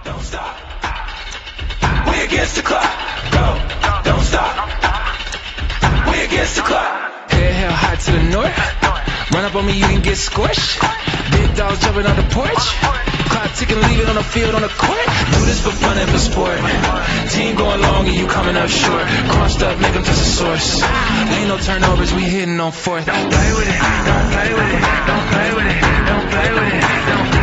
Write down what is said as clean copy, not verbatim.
don't stop. We against the clock. Go, don't stop. We against the clock. Head held high to the north. Run up on me, you can get squished. Big dogs jumping on the porch. Clock ticking, leave it on the field, on the court. Do this for fun and for sport. Team going long and you coming up short. Crossed up, make them touch the source. Ain't no turnovers, we hitting on fourth. Don't play with it, don't play with it, don't play with it, don't play with it, don't play with it.